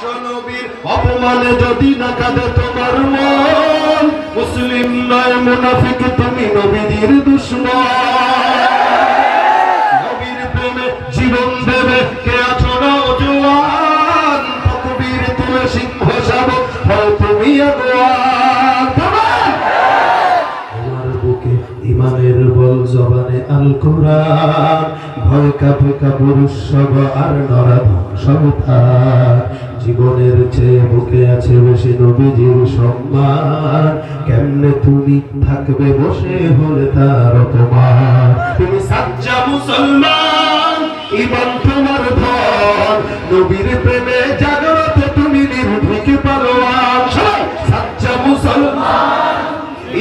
নবীর অপমানে যদি না কাঁদে তোমার মন, মুসলিম নয় মুনাফিক তুমি নবীর দুশমন। নবীর প্রেমে জীবন দেবে কে আছো নওজোয়ান, তকবীর তুলে সিংহ শাবক হও তুমি আগুয়ান। তোমার বুকে ইমানের বল, জবানে আল কোরআন, ভয় কাঁপে কাপুরুষ সব আর নরা ধ্বংসতার। জীবনের চেয়ে বুকে আছে বেশি নবীজির সম্মান, কেমনে তুমি থাকবে বসে হলে তার অপমান। তুমি সাচ্চা মুসলমান, ইমান তোমার ধন, নবীর প্রেমে জাগ্রত তুমি নির্ভীক পালোয়ান। সাচ্চা মুসলমান,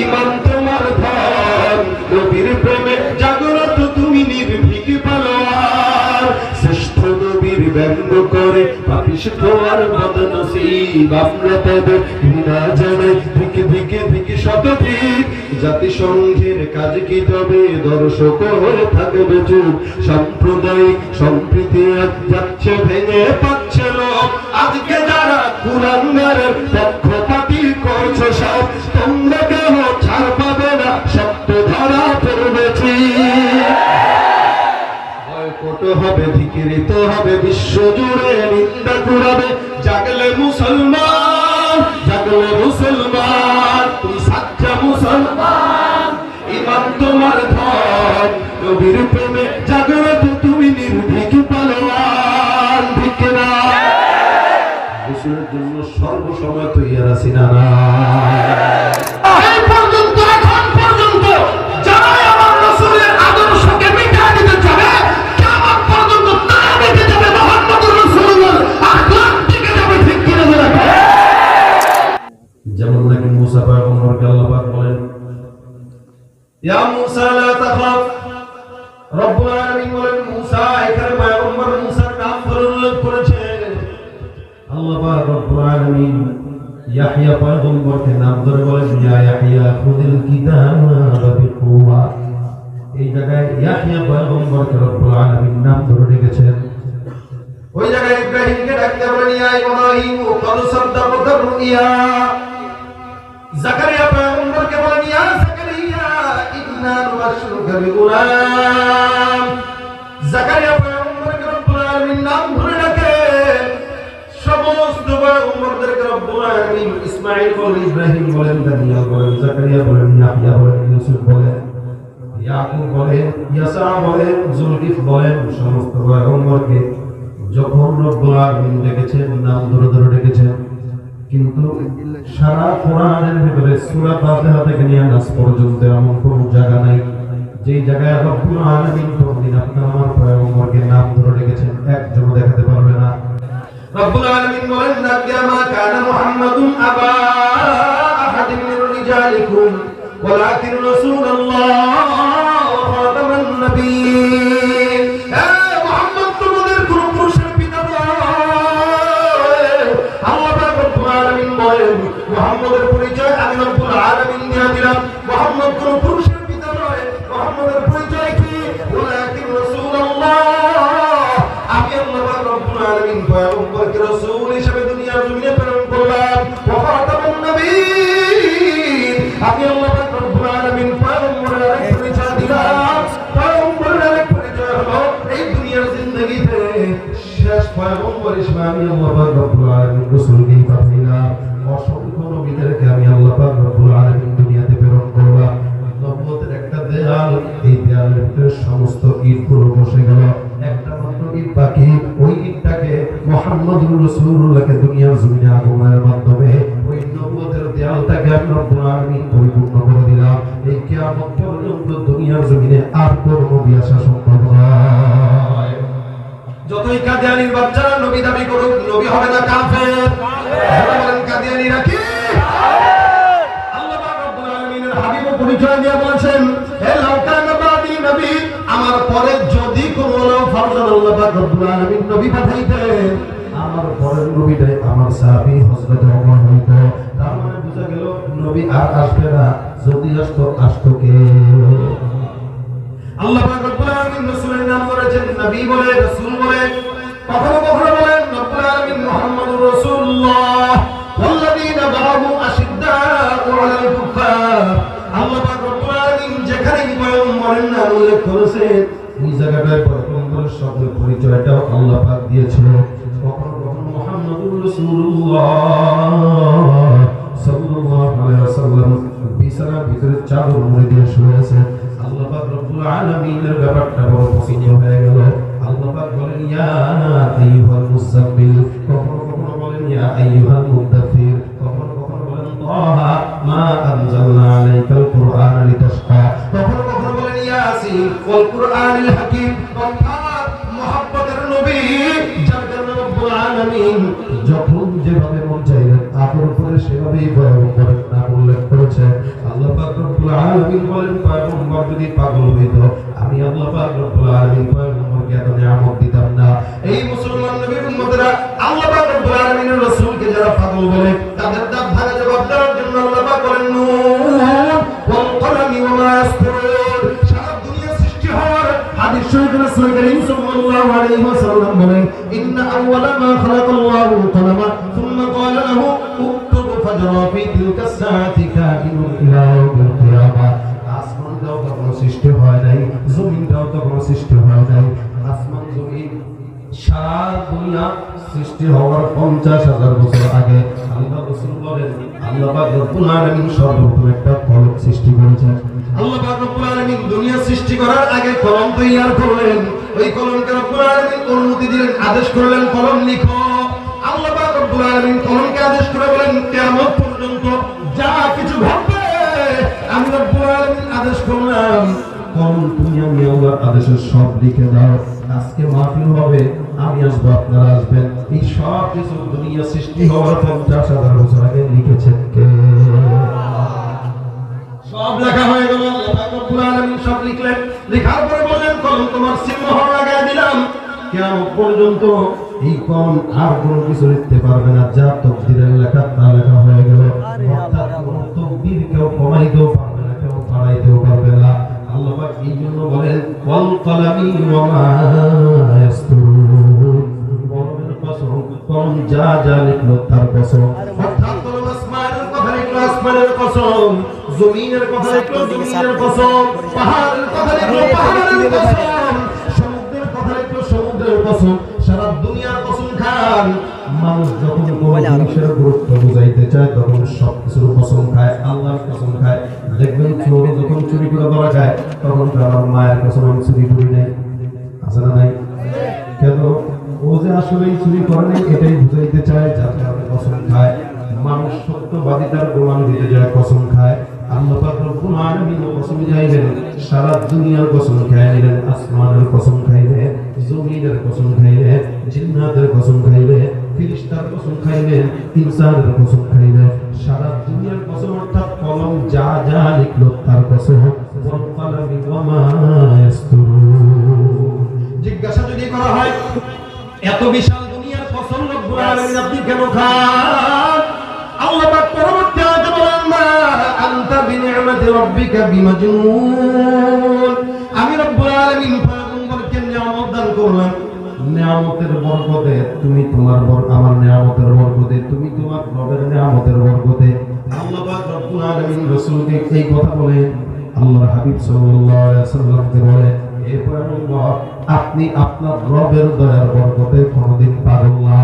ইমান তোমার ধন, নবীর প্রেমে জাগ্রত তুমি নির্ভীক পালোয়ান। শ্রেষ্ঠ নবীর ব্যঙ্গ করে পাপিষ্ঠ আর বদনসিব, আমরা তাদের ঘৃণা জানাই ধিকে ধিকে ধিকে শতধিক। জাতিসংঘের কাজ কি তবে দর্শক হয়ে থাকবে চুপ, সাম্প্রদায়িক সম্প্রীতি আজ যাচ্ছে ভেঙে পাচ্ছে লোক। আজকে যারা কুলাঙ্গারের পক্ষপাতী করছে সব, তোমরা কেন ছাড় পাবে না, সত্য ধরা পড়বেছি। বয়কট হবে, ধিক্কৃত হবে, বিশ্ব জুড়ে নিন্দা কুড়াবে। জাগলে মুসলমান, জাগলে মুসলমান, তুমি সাচ্চা মুসলমান, ইমান তোমার ধন, নবীর প্রেমে জাগ্রত তুমি নির্ভীক পালোয়ান। ঠিক না? বিশ্বের জন্য সর্বসময় তৈরি আছি না না? এই পর্যন্ত, এখন পর্যন্ত যারাই আমার রাসূলের আদর্শকে মিটিয়ে দিতে চাবে, কিয়ামত পর্যন্ত তারা মিটে যাবে মুহাম্মদুর রাসূলুল্লাহ আখলাক থেকে যাবে। ঠিক কি না? যেমন নাকি মুসা পয়গম্বরকে আল্লাহ পাক বলেন, ইয়া মুসা লা তাখাফ। রব্বুল আলামিন বলেন মুসা, এখানে পয়গম্বর মুসার নাম ধরে উল্লেখ করেছেন আল্লাহ পাক। রব্বুল আলামিন ইয়াহইয়া পয়গম্বরকে নাম ধরে বলেন, ইয়া ইয়াহইয়া খুযিল কিতাবা বিকুওয়া। এই জায়গায় ইয়াহইয়া পয়গম্বরকে রব্বুল আলামিন নাম ধরে রেখেছেন। ওই জায়গায় ইব্রাহিমকে ডাকতে বলেন, ইয়া ইব্রাহিম ক্বাদ সাদ্দাকতা রুইয়া। জাকারিয়া পয়গম্বরকে বলেন, ইয়া জাকারিয়া ইন্না নুবাশশিরুকা বিগুলাম। জাকারিয়া পয়গম্বরকে রব্বুল আলামিন নাম ধরে ডাকেন। সমস্ত পয়গম্বরদেরকে রব্বুল আলামিন ইসমাঈল বলেন, ইব্রাহিম বলেন, দানিয়েল বলেন, জাকারিয়া বলেন, ইয়াহইয়া বলেন, ইউসুফ বলেন, ইয়াকুব বলেন, ইয়াসা বলেন, যুলকিফ বলেন, সমস্ত পয়গম্বরকে যখন রব্বুল আলামিন ডেকেছেন নাম ধরে ধরে ডেকেছেন। কিন্তু সারা কোরআনের ভিতরে সূরা ফাতিহা থেকে নিয়ে নাস পর্যন্ত এমন কোনো জায়গা নাই যেই জায়গায় রব্বুল আলামিন কোনদিন আপনার আমার পয়গম্বরকে নাম ধরে ডেকেছেন, একজনও দেখাতে পারবে না। রব্বুল আলামিন বলেন, নাবিয়ামা কানা মুহাম্মাদুন আবা আহাদিন মির রিজালিকুম ওয়ালাকিন রাসূলুল্লাহ ওয়া খাতামান নবিয়্যিন। মুহাম্মদ তোমাদের কোন পুরুষের পিতা নয়। আল্লাহ পাক রব্বুল আলামিন বলেন, মুহাম্মদের পরিচয় আমি রব্বুল আলামিন দিয়ে দিলাম। মুহাম্মদ কোন পুরুষের পিতা নয়। মুহাম্মদের পরিচয় কি? ওয়ালাকিন রাসূলুল্লাহ, আমি আল্লাহ পাক রব্বুল আলামিন পয়গম্বরকে রাসূল হিসেবে দুনিয়ার জমিনে প্রেরণ করলাম। ওয়া খাতামুন নবিয়্যিন, আমি আল্লাহ পাক রব্বুল আলামিন পয়গম্বরের আরেক পরিচয় দিলাম। পয়গম্বরের আরেক পরিচয় হলো এই দুনিয়ার জিন্দেগিতে শেষ পয়গম্বর হিসেবে আমি আল্লাহ পাক রব্বুল আলামিন রাসূলকে পাঠাইলাম। অসংখ্য নবীদেরকে আমি আল্লাহ পাক রব্বুল আলামিন দুনিয়াতে প্রেরণ করলাম। নবুয়তের একটা দেয়াল, এই দেয়ালের ভিতরে সমস্ত ইটগুলো বসে গেল, একটা মাত্র ইট বাকি। ওই ইটটাকে মুহাম্মদুর রাসূলুল্লাহকে দুনিয়ার জমিনে আগমনের মাধ্যমে ওই নবুয়তের দেয়ালটাকে আমি রব্বুল আলামিন পরিপূর্ণ করে দিলাম। এই কিয়ামত পর্যন্ত দুনিয়ার জমিনে আর কোনো নবী আসা সম্ভব নয়। যতই কাদিয়ানীর বাচ্চারা নবী দাবি করুক, নবী হবে না কাফের। বলেন কাদিয়ানীরা কি? আল্লাহ পাক রব্বুল আলামিনের হাবিব পরিচয় দিয়ে বলেছেন, হে লাউকানা বাদি নবী, আমার পরে যদি কোনো ফরমান আল্লাহ পাক রব্বুল আলামিন নবী পাঠাইতেন, আমার পরের নবীটাই আমার সাহাবী হযরত ওমর হইতো। তার মানে বোঝা গেল নবী আর আসবে না। যদি আসতো কে? আল্লাহ পাক রব্বুল আলামিন রাসূলের নাম করেছেন নবী বলে, রাসূল বলে, কখনো কখনো বলেন রব্বুল আলামিন মুহাম্মদুর রাসূলুল্লাহ ওয়াল্লাযীনা মাআহু আশিদ্দাউ আলাল কুফার। আল্লাহ পাক রব্বুল আলামিন যেখানে পয়গম্বরের নাম উল্লেখ করেছেন ওই জায়গাটায় পয়গম্বরের শব্দ পরিচয়টাও আল্লাহ পাক দিয়েছিল। কখনো কখনো মুহাম্মাদুর রাসূলুল্লাহ সাল্লাল্লাহু আলাইহি ওয়াসাল্লাম বিছানার ভিতরে চাদর মুড়ি দিয়ে শুয়ে আছেন। আল্লাহ পাক রব্বুল আলামিনের ব্যাপারটা বড় পছন্দ হয়ে গেল। আল্লাহ পাক বলেন ইয়া আইয়ুহাল মুযাম্মিল, কখনো কখনো বলেন ইয়া আইয়ুহাল মুদাথ্থির, কখনো কখনো বলেন তাহা মা আনজালনা আলাইকাল কুরআনা লিতাশকা, কখনো কখনো বলেন ইয়াসিন ওয়াল কুরআনিল হাকীম। অর্থাৎ মুহাব্বতের নবী যার কারণে রব্বুল আলামিন যখন যেভাবে মন চাইলেন আপন করে সেভাবেই পয়গম্বরের নাম উল্লেখ করেছে। আল্লাহ পাক রব্বুল আলামিন বলেন পয়গম্বর যদি পাগল হইতো আমি আল্লাহ পাক রব্বুল আলামিন পয়গম্বরকে এত নিয়ামত দিতাম না। এই মুসলমান নবীর উম্মতেরা আল্লাহ পাক রব্বুল আলামিনের রাসূলকে যারা পাগল বলে তাদের দাঁত ভাঙা জবাব দেওয়ার জন্য আল্লাহ পাক বলেন নুন ওয়াল কলামি ওয়া মা ইয়াসতুরুন। সারা দুনিয়া সৃষ্টি হওয়ার হাদিস শরীফে রাসূল করিম সাল্লাল্লাহু আলাইহি ওয়াসাল্লাম বলেন ইন্না আউওয়ালা মা খালাকাল্লাহুল কলামা সুম্মা ক্বালা লাহু উকতুব ফাজরা ফি তিলকা সাআতি কাইনুন ইলা ইয়াউমিল কিয়ামাহ। আসমানটাও তখন সৃষ্টি হয় নাই, জমিনটাও তখন সৃষ্টি হয় নাই। আসমান জমিন সারা দুনিয়া সৃষ্টি হওয়ার 50,000 বছর আগে আল্লাহ রাসূল বলেন আল্লাহ পাক রব্বুল আলামিন সর্বপ্রথম একটা কলম সৃষ্টি করেছেন। আল্লাহ পাক রব্বুল আলামিন দুনিয়া সৃষ্টি করার আগে কলম তৈরি করলেন। ওই কলমকে রব্বুল আলামিন অনুমতি দিলেন, আদেশ করলেন কলম লিখো। আল্লাহ পাক রব্বুল আলামিন কলমকে আদেশ করে বলেন কিয়ামত পর্যন্ত যা কিছু ঘটবে আমি রব্বুল আলামিন আদেশ করলাম কলম তুমি আমি আল্লাহর আদেশে সব লিখে দাও। আজকে মাহফিল হবে, আমি আসবো, আপনারা আসবেন। এই সব কিছু দুনিয়া সৃষ্টি হওয়ার 50,000 বছর আগে লিখেছেন কে? সব লেখা হয়ে গেল। আল্লাহ পাক রব্বুল আলামিন সব লিখলেন। লেখার পরে বলেন কলম তোমার সিংহর লাগায় দিলাম, কিয়ামত পর্যন্ত এই কলম আর কোনো কিছু লিখতে পারবে না। যা তকদিরের লেখা তা লেখা হয়ে গেল। অর্থাৎ কোনো তকদির কেউ কমাইতেও পারবে না, কেউ বাড়াইতেও পারবে না। আল্লাহ পাক এই জন্য বলেন ওয়াল কলামি ওয়া মা ইয়াসতুরুন। কলমের কসম, কলম যা যা লিখলো তার কসম। অর্থাৎ কলম আসমানের কথা লিখলো আসমানের কসম, জমিনের কথা লিখলো জমিনের কসম, পাহাড়ের কথা লিখলো পাহাড়ের কসম, সমুদ্রের কথা লিখলো সমুদ্রের কসম। সারা দুনিয়ার কসম খান। মানুষ যখন কোনো জিনিসের গুরুত্ব বুঝাইতে চায় তখন সব কিছুর কসম খায়, আল্লাহর কসম খায়। দেখবেন চোর যখন চুরি করে ধরা যায় তখন আমার মায়ের কসম আমি চুরি করি নাই, আছে না নাই? কেন? ও যে আসলে চুরি করে নাই এটাই বুঝাইতে চায়, যার কারণে কসম খায়। মানুষ সত্যবাদী তার প্রমাণ দিতে যায় কসম খায়। আল্লাহ পাক রব্বুল আলামিন কসম খাইলেন, সারা দুনিয়ার কসম খাইলেন, আসমানের কসম খাইলেন, জমিনের কসম খাইলেন, জিন্নাতের কসম খাইলেন, ফেরেশতার কসম খাইলেন, ইনসানের কসম খাইলেন। সারা দুনিয়ার কসম অর্থাৎ কলম যা যা লিখলো তার কসম। ওয়াল কলামি ওয়া মা ইয়াসতুরুন। জিজ্ঞাসা যদি করা হয় এত বিশাল দুনিয়ার কসম রব্বুল আলামিন আপনি কেন খান? আল্লাহ পাক পরবর্তী আয়াতে বলেন মা আনতা বিনি'মাতি রাব্বিকা বিমাজনুন। আমি রব্বুল আলামিন পয়গম্বরকে নিয়ামত দান করলাম, নিয়ামতের বরকতে তুমি তোমার আমার নিয়ামতের বরকতে তুমি তোমার রবের নিয়ামতের বরকতে। আল্লাহ পাক রব্বুল আলামিন রাসূলকে এই কথা বলে আল্লাহর হাবিব সাল্লাল্লাহু আলাইহি ওয়াসাল্লামকে বলে হে পয়গম্বর আপনি আপনার রবের দয়ার বরকতে কোনদিন পাগল না।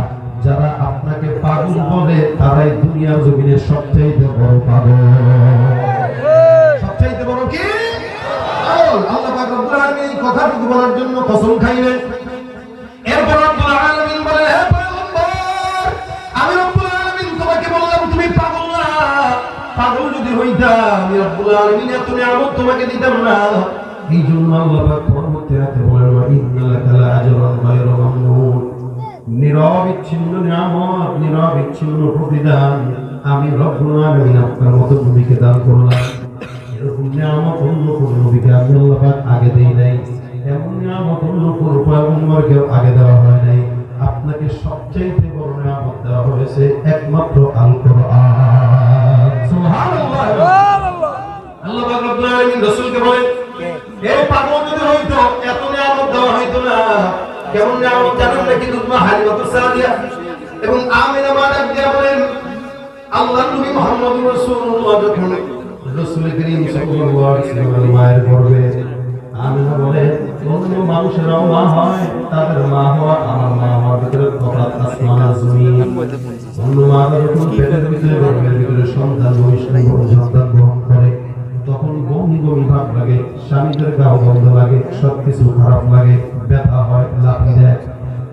যারা আপনাকে পাগল বলে তারাই দুনিয়ার জমিনে সবচেয়ে বড় পাগল। সবচেয়ে বড় কি পাগল? আল্লাহ পাক রব্বুল আলামিন এই কথাটুকু বলার জন্য কসম খাইলেন। এরপর রব্বুল আলামিন বলে হে পয়গম্বর আমি রব্বুল আলামিন তোমাকে বললাম তুমি পাগল না। পাগল যদি হইতা আমি রব্বুল আলামিন এত নিয়ামত তোমাকে দিতাম না। এই জন্য আল্লাহ পাক পরবর্তী আয়াতে বলেন ওয়া ইন্না লাকা লাআজরান গায়রা মামনুন। নিরবিচ্ছিন্ন নিয়ামত, নিরবিচ্ছিন্ন প্রতিদান আমি রব্বুল আলামিন আপনার মতো নবীকে দান করলাম। এরকম নিয়ামত অন্য কোন নবীকে আমি আল্লাহ পাক আগে দেই নাই। এমন নিয়ামত অন্য কোন পয়গম্বরকে আগে দেওয়া হয় নাই। আপনাকে সবচেয়ে বড় নিয়ামত দেওয়া হয়েছে একমাত্র আল কোরআন। সুবহানাল্লাহ। আল্লাহ পাক রব্বুল আলামিন রাসূলকে বলেন এই পাগল যদি হইতো এত নিয়ামত দেওয়া হইতো না। কেমন নিয়ামত জানেন নাকি? দুধমা হালিমাতুস সাদিয়া এবং আমিনা আল্লাহ নবী মুহাম্মদ রাসূলুল্লাহ যখন রাসূল করিম সাল্লাল্লাহু আলাইহি ওয়াসাল্লাম মায়ের গর্ভে আমিনা বলে অন্য মানুষেরাও মা হয়, তাদের মা হওয়া আমার মা হওয়ার ভিতরে তফাৎ আসমান আর জমিন। অন্য মারা যখন পেটের ভিতরে গর্ভের ভিতরে সন্তান সন্তান গ্রহণ করে তখন বমি বমি ভাব লাগে, স্বামীদের গাও বন্ধ লাগে, সবকিছু খারাপ লাগে, ব্যথা হয়, লাফিয়ে দেয়।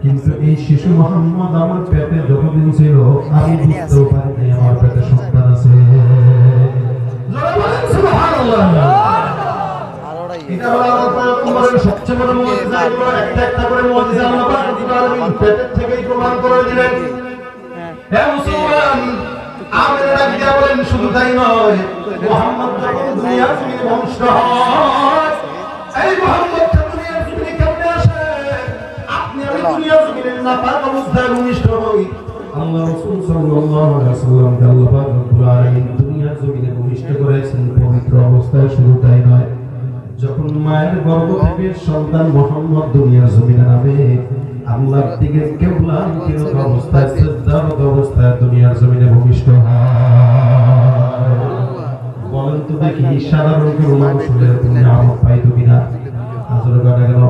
কিন্তু এই শিশু মুহাম্মদ আমার পেটে যতদিন ছিল আমি বুঝতেও পারিনি আমার পেটে সন্তান আছে। এটা হলো আল্লাহ পয়গম্বরের সবচেয়ে বড় মুজিজা। এগুলো একটা একটা করে মুজিজা আল্লাহ পাক রব্বুল আলামিন পেটের থেকেই প্রমাণ করে দিলেন। হে মুসলমান, আমিনা ডাক দিয়া বলেন শুধু তাই নয়, মুহাম্মদ যখন দুনিয়ার জমিনে বংশ হয়, এই মুহাম্মদ দুনিয়ার জমিনে কেমনে আসে? আপনি আমি দুনিয়ার জমিনে নাপাক অবস্থায় ভূমিষ্ঠ হই। আল্লাহ রাসূল সাল্লাল্লাহু আলাইহি ওয়াসাল্লাম আল্লাহ পাক রব্বুল আলামিন দুনিয়ার জমিনে ভূমিষ্ঠ করেছেন পবিত্র অবস্থায়। শুধু তাই নয়, যখন মায়ের গর্ভ থেকে সন্তান মুহাম্মদ দুনিয়ার জমিনে নামে আল্লাহর দিকে কিবলামুখী অবস্থায় সিজদারত অবস্থায় দুনিয়ার জমিনে ভূমিষ্ঠ হয়। বলেন তো দেখি সাধারণ কোনো মানুষ হলে তুমি নিয়ামত পাইতো কিনা? আজরে গানে গেল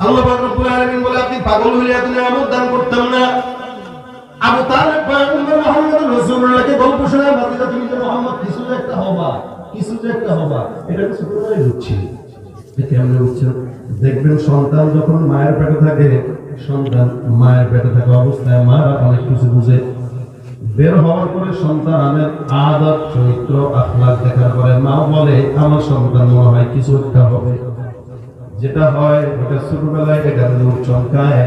আল্লাহ পাক রব্বুল আলামিন বলে আপনি পাগল হইলে এত নিয়ামত দান করতাম না। আবু তালেব পয়গম্বর মুহাম্মদ রাসূলুল্লাহকে গল্প শোনায়, ভাতিজা তুমি যে মুহাম্মদ কিছু একটা হবা, কিছু একটা হবা, এটা তো ছোটবেলায় বুঝছি। কেমনে বুঝছেন? দেখবেন সন্তান যখন মায়ের পেটে থাকে, সন্তান মায়ের পেটে থাকা অবস্থায় মারা অনেক কিছু বুঝে। বের হওয়ার পরে সন্তানের আদব চরিত্র আখলাক দেখার পরে মা বলে আমার সন্তান মনে হয় কিছু একটা হবে। যেটা হয় ওটা ছোটবেলায় এটা নূর চমকায়,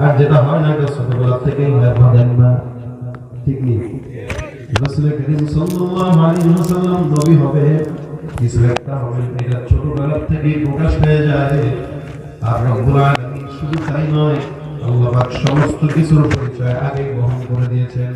আর যেটা হয় না এটা ছোটবেলা থেকেই ভাবেন না। ঠিক নেই? রাসূল করিম সাল্লাল্লাহু আলাইহি ওয়াসাল্লাম নবী হবে, কিছু একটা হবে, এটা ছোটবেলা থেকেই প্রকাশ হয়ে যায়। আর রব্বুল আলামিন শুধু তাই নয়, আল্লাহ পাক সমস্ত কিছুর পরিচয় আগে বহন করে দিয়েছেন।